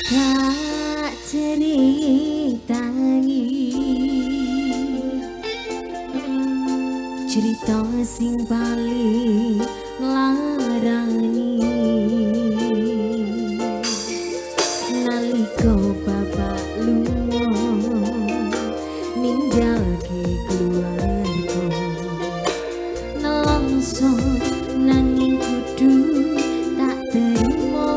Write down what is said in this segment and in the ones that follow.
Tak ceritani cerita sing paling larani nalika bapak lunga ninggalke keluarga nelongso nanging kudu tak terima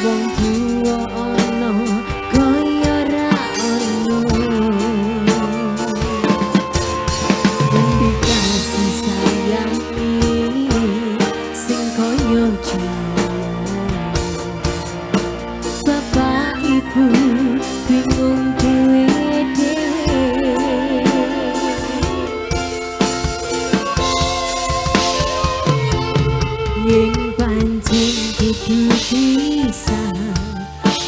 wong tuwa ana kaya ra ana endi kasih sayang sing kaya bapak ibu bingung dhewe-dhewe yen pancen kudu pisah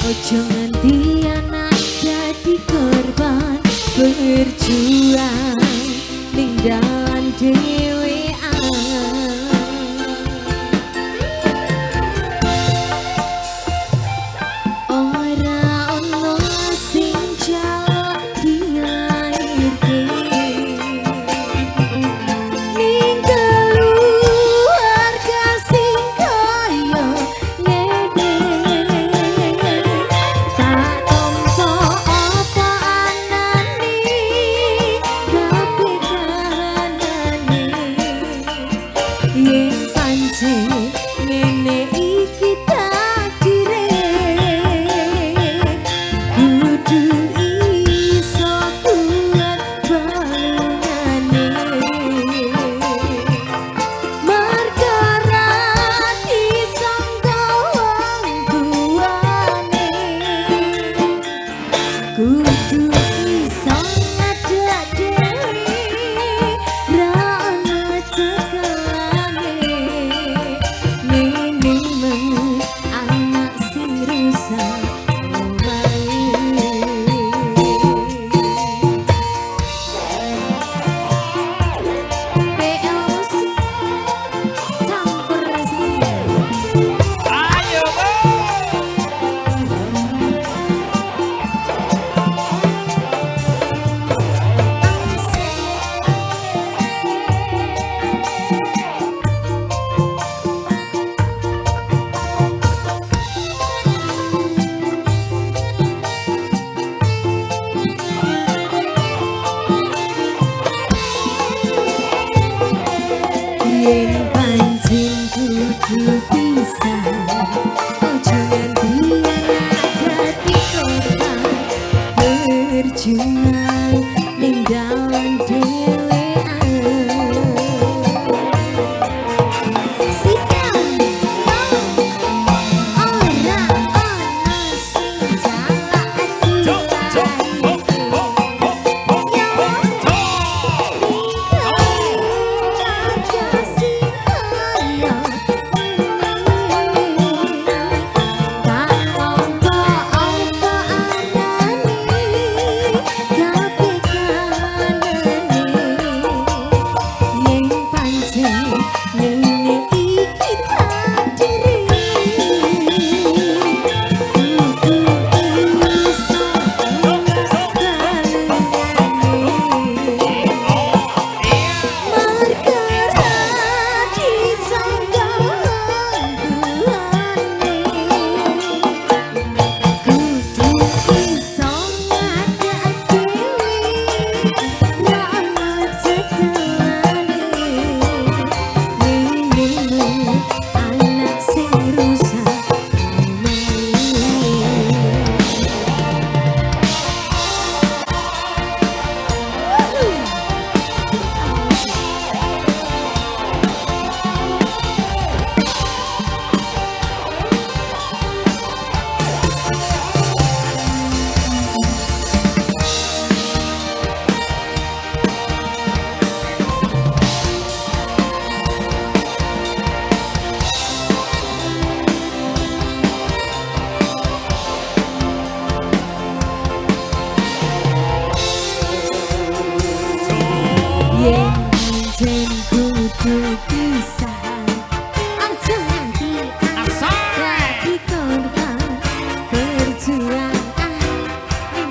ojo nganti anak jadi korban berjuang ning dalan dhewean ora ono sing jaluk dilairke ning keluarga sing kaya ngene tak tompo apa anane kabeh kahanane yen pancen ngene iki takdire kudu iso kuat balungane markara disangka wong tuane kudu iso ngadeg dhewe ra ono cekelane ngene men anak sing rusak omahe peos campur rezeki Ayo, tujuan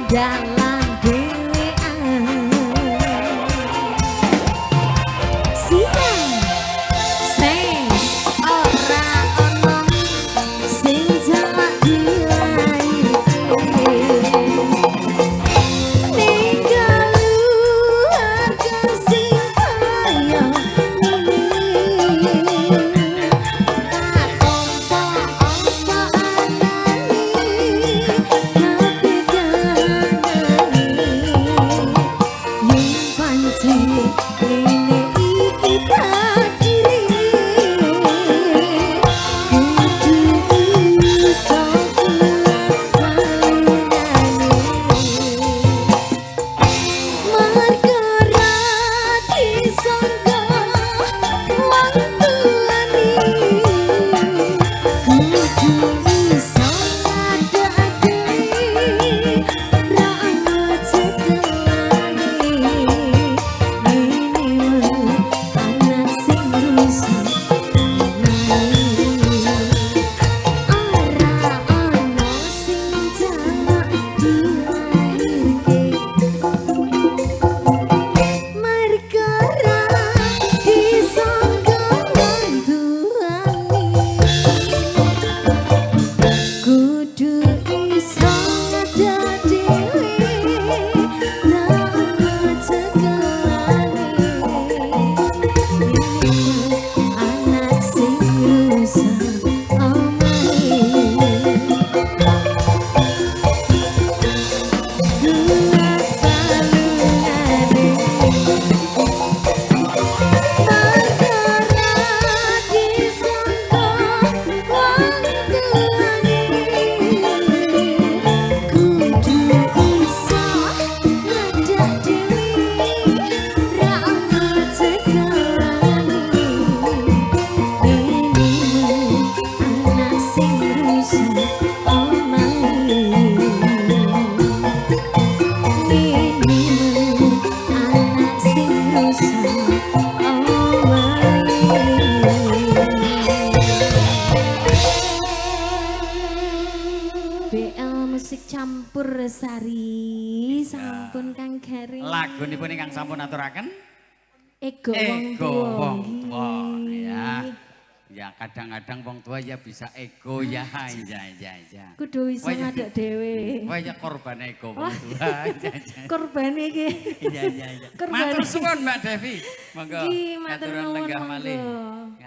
dalam dewean. Siang ses ora ono sing jamak dilairke. Ninggal harga sing kaya ngene. Tak tompo apa anane tapi kanane. Yen pancen ngene iki takdire. Kudu iso BL musik campur sari sampun Kang Garing. Lagunipun ingkang sampun aturaken Ego wong wong tuwa. tua ya. Ya kadang-kadang wong tua ya bisa ego ya. Ya. Kudu iso ngadeg dhewe. Wah ya korban ego wong tua. Korban iki. Iya. Matur suwun Mbak Devi. Monggo Nggih, matur aturan nuwun, lenggah malih. monggo.